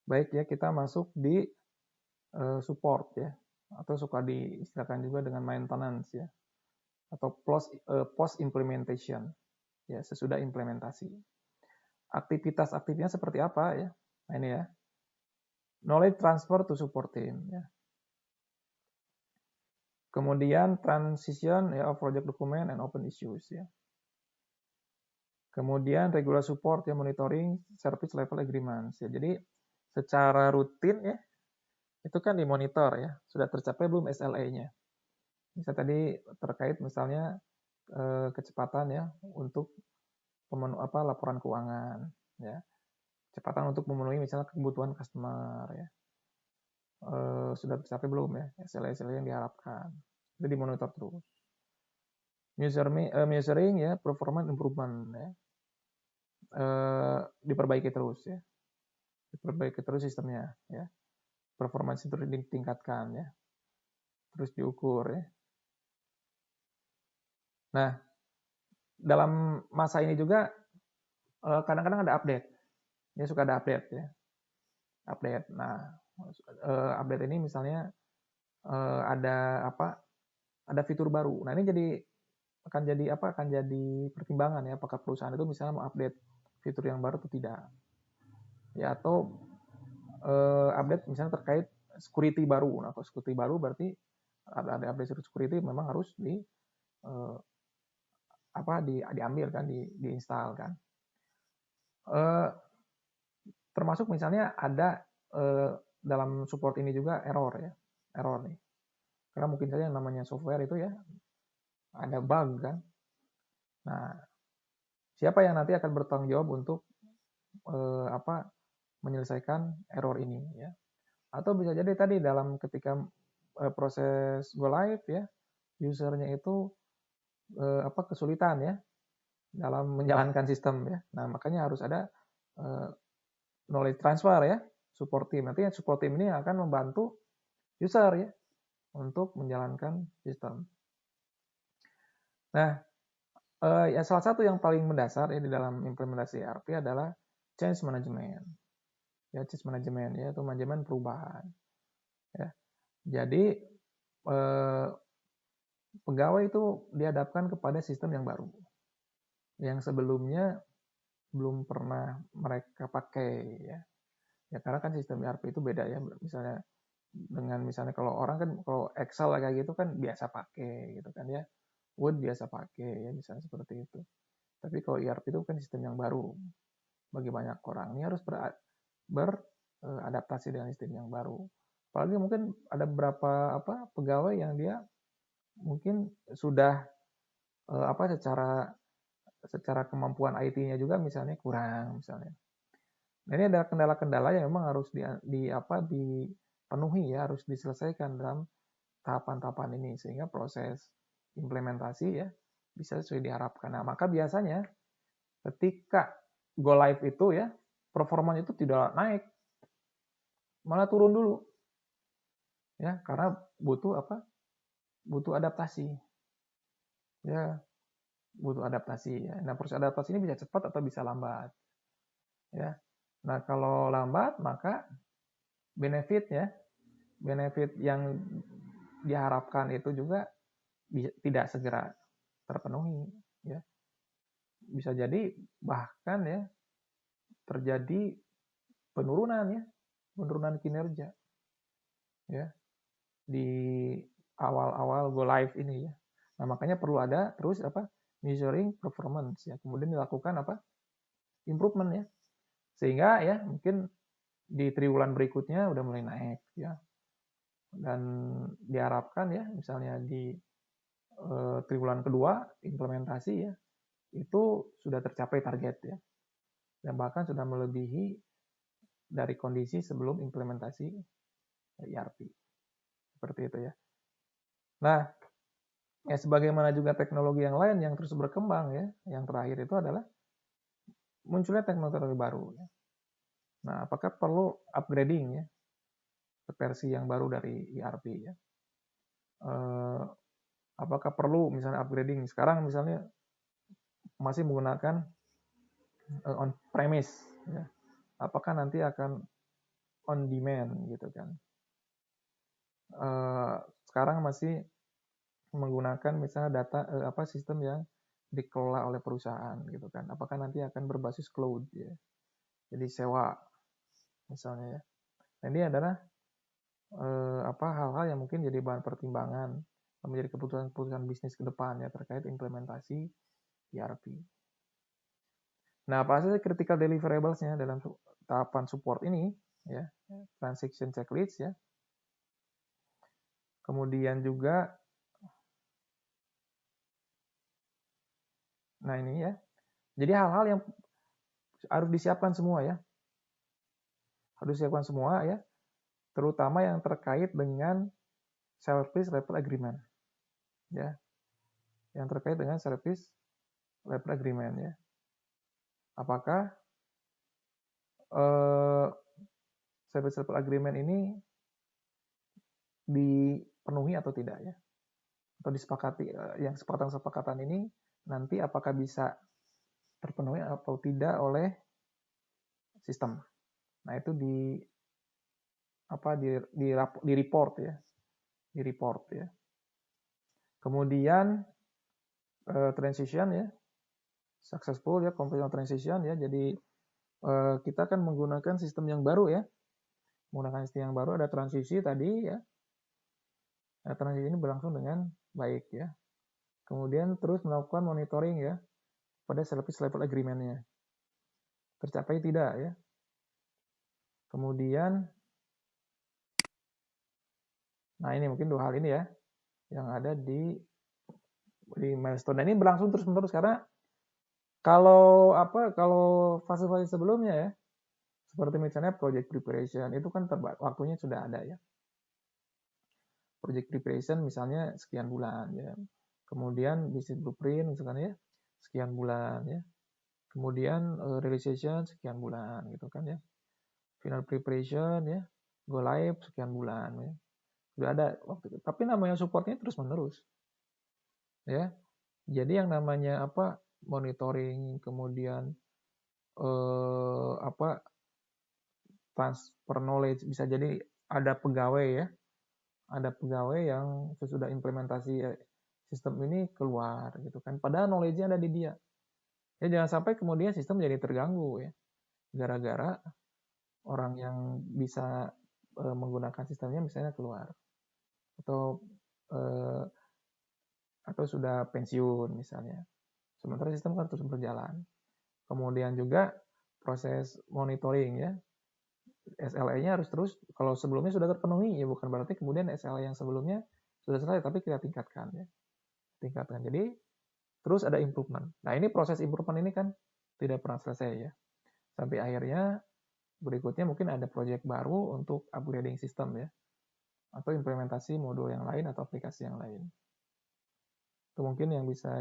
Baik ya, kita masuk di support ya, atau suka diistilahkan juga dengan maintenance ya, atau post implementation ya, sesudah implementasi. Aktivitas-aktivitasnya seperti apa ya? Nah ini ya, knowledge transfer to support team ya. Kemudian transition ya of project document and open issues ya. Kemudian regular support ya, monitoring service level agreements ya. Jadi secara rutin ya itu kan dimonitor ya, sudah tercapai belum SLA-nya. Bisa tadi terkait misalnya kecepatan ya untuk laporan keuangan ya, kecepatan untuk memenuhi misalnya kebutuhan customer ya, sudah tercapai belum ya SLA yang diharapkan, itu dimonitor terus. Measuring ya, performance improvement ya, diperbaiki terus ya, diperbaiki terus sistemnya ya, performance itu ditingkatkan ya, terus diukur ya. Nah, dalam masa ini juga kadang-kadang ada update ya, suka ada update ya, update. Nah, update ini misalnya ada apa, ada fitur baru. Nah ini akan jadi pertimbangan ya, apakah perusahaan itu misalnya mau update fitur yang baru atau tidak ya, atau update misalnya terkait security baru. Nah kalau security baru berarti ada update security memang harus uh, diambil kan, diinstal kan. Termasuk misalnya ada dalam support ini juga error ya, error nih, karena mungkin saja yang namanya software itu ya ada bug kan. Nah siapa yang nanti akan bertanggung jawab untuk menyelesaikan error ini ya, atau bisa jadi tadi dalam ketika proses go live ya, usernya itu kesulitan ya dalam menjalankan sistem ya. Nah makanya harus ada knowledge transfer ya, support team. Nanti support team ini akan membantu user ya untuk menjalankan sistem. Nah, ya salah satu yang paling mendasar ya di dalam implementasi ERP adalah change management. Ya, change management ya, itu manajemen perubahan. Ya. Jadi pegawai itu dihadapkan kepada sistem yang baru, yang sebelumnya belum pernah mereka pakai ya. Ya karena kan sistem ERP itu beda ya, misalnya kalau orang kan kalau Excel kayak gitu kan biasa pakai gitu kan ya, Word biasa pakai ya, misalnya seperti itu. Tapi kalau ERP itu kan sistem yang baru bagi banyak orang, ini harus beradaptasi dengan sistem yang baru. Apalagi mungkin ada beberapa pegawai yang dia mungkin sudah secara kemampuan IT-nya juga misalnya kurang misalnya. Nah, ini ada kendala-kendala yang memang harus dipenuhi ya, harus diselesaikan dalam tahapan-tahapan ini sehingga proses implementasi ya bisa sesuai diharapkan. Nah, maka biasanya ketika go live itu ya performanya itu tidak naik, malah turun dulu. Ya, karena butuh butuh adaptasi. Ya, butuh adaptasi ya. Nah, proses adaptasi ini bisa cepat atau bisa lambat. Ya. Nah, kalau lambat maka benefit yang diharapkan itu juga tidak segera terpenuhi ya. Bisa jadi bahkan ya terjadi penurunan kinerja ya di awal-awal go live ini ya. Nah, makanya perlu ada terus measuring performance ya. Kemudian dilakukan improvement ya. Sehingga ya mungkin di triwulan berikutnya udah mulai naik ya. Dan diharapkan ya misalnya di triwulan kedua implementasi ya itu sudah tercapai target ya. Dan bahkan sudah melebihi dari kondisi sebelum implementasi ERP. Seperti itu ya. Nah, ya sebagaimana juga teknologi yang lain yang terus berkembang ya, yang terakhir itu adalah munculnya teknologi baru ya. Nah, apakah perlu upgrading ya ke versi yang baru dari ERP ya? Apakah perlu misalnya upgrading sekarang misalnya masih menggunakan on premise ya? Apakah nanti akan on demand gitu kan. Sekarang masih menggunakan misalnya data sistem yang dikelola oleh perusahaan gitu kan. Apakah nanti akan berbasis cloud ya. Jadi sewa misalnya ya. Nah, ini adalah hal-hal yang mungkin jadi bahan pertimbangan menjadi keputusan-keputusan bisnis ke depannya terkait implementasi ERP. Nah, apa saja critical deliverables-nya dalam tahapan support ini ya, transaction checklist ya. Kemudian juga nah ini ya. Jadi hal-hal yang harus disiapkan semua ya. Harus disiapkan semua ya. Terutama yang terkait dengan service level agreement. Ya. Yang terkait dengan service level agreement ya. Apakah service level agreement ini dipenuhi atau tidak ya? Atau disepakati yang sepakatan ini nanti apakah bisa terpenuhi atau tidak oleh sistem. Nah, itu di report ya. Di report ya. Kemudian transition ya. Successful ya, completion transition ya. Jadi kita akan menggunakan sistem yang baru ya. Menggunakan sistem yang baru, ada transisi tadi ya. Nah, transisi ini berlangsung dengan baik ya. Kemudian terus melakukan monitoring ya pada service level agreement-nya. Tercapai tidak ya. Kemudian nah ini mungkin dua hal ini ya yang ada di milestone. Nah, ini berlangsung terus-menerus karena kalau fase-fase sebelumnya ya seperti misalnya project preparation itu kan waktunya sudah ada ya. Project preparation misalnya sekian bulan ya. Kemudian business blueprint misalnya ya sekian bulan ya. Kemudian realization sekian bulan gitu kan ya. Final preparation ya, go live sekian bulan ya. Sudah ada waktu itu. Tapi namanya supportnya terus menerus. Ya. Jadi yang namanya monitoring kemudian transfer knowledge bisa jadi ada pegawai ya. Ada pegawai yang sesudah implementasi sistem ini keluar gitu kan. Padahal knowledge-nya ada di dia. Ya jangan sampai kemudian sistem jadi terganggu ya. Gara-gara orang yang bisa menggunakan sistemnya misalnya keluar atau sudah pensiun misalnya. Sementara sistem kan terus berjalan. Kemudian juga proses monitoring ya. SLA-nya harus terus, kalau sebelumnya sudah terpenuhi ya bukan berarti kemudian SLA yang sebelumnya sudah selesai, tapi kita tingkatkan ya. Tingkatkan. Jadi terus ada improvement. Nah, ini proses improvement ini kan tidak pernah selesai ya. Sampai akhirnya berikutnya mungkin ada proyek baru untuk upgrading sistem ya. Atau implementasi modul yang lain atau aplikasi yang lain. Itu mungkin yang bisa